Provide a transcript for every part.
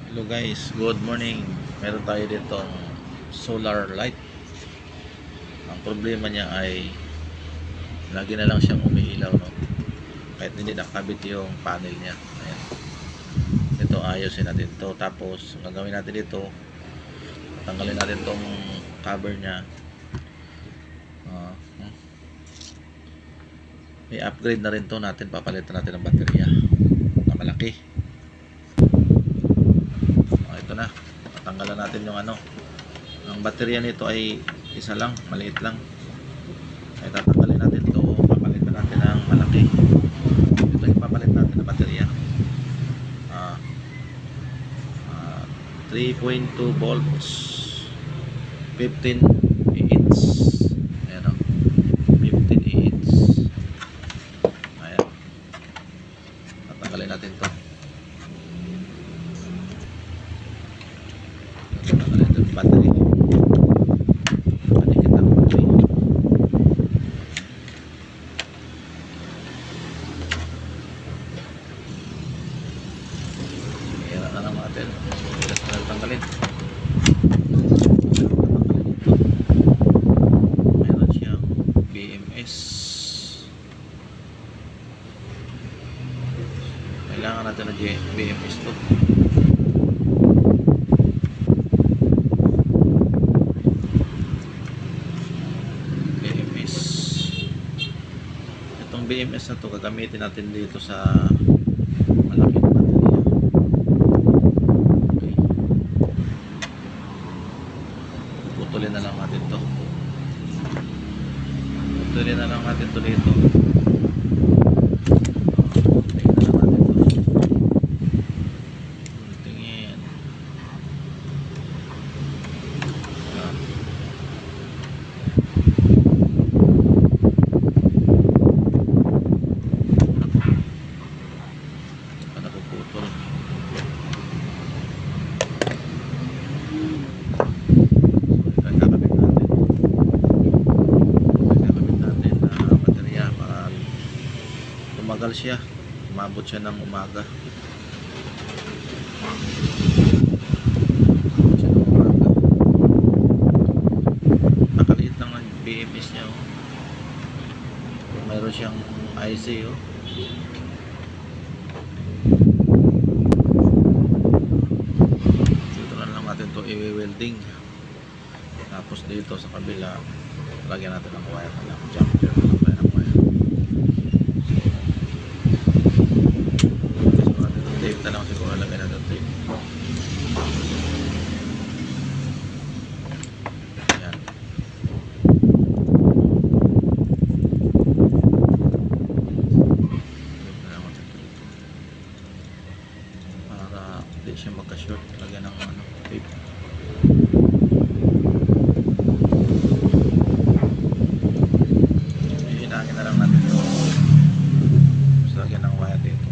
Hello guys, good morning. Meron tayo dito solar light. Ang problema niya ay lagi na lang siyang umiilaw, no? Kahit hindi nakabit yung panel niya. Ayan. Ito ayusin natin to. Tapos ang gagawin natin dito, tanggalin natin tong cover niya. Ah, may upgrade na rin to natin. Papalitan natin ng baterya na malaki. Ito na. Tanggalan natin yung ano. Ang baterya nito ay isa lang, maliit lang. Ay tatanggalin natin to, papalitan natin ng malaki. Ito yung papalit natin ng baterya. 3.2 volts, 15 amps. Ayan o, 15 amps. Ayan. Tatanggalin natin to. Tatanggalin natin yung battery. Panikit ang battery. Hira na lang natin. Bilas na tanggalin. Meron siyang BMS. Kailangan natin ng BMS to. BMS. Itong BMS na to gagamitin natin dito sa malaking baterya. Okay. Putulin na lang natin to. Putulin na lang natin to dito. Tumagal siya, umabot siya ng umaga. Nakaliit lang ang BMS niya, oh. Mayroon siyang IC, oh. Dito na lang natin to i-welding. Tapos dito sa kabila lagyan natin ng wire na lang, jumper na lang tayo ng wire. Tape na lang siguro, lagyan natin tape. Ayan. Tape na lang natin dito para hindi siya magka-short. Lagyan ng ano, tape. Ihinangin na lang natin ito. Tapos lagyan ng wire dito.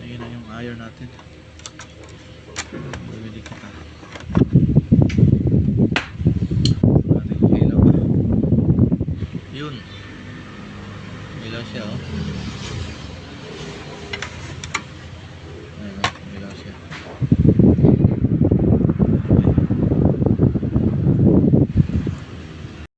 Ayun na yung iron natin. Bumili kita.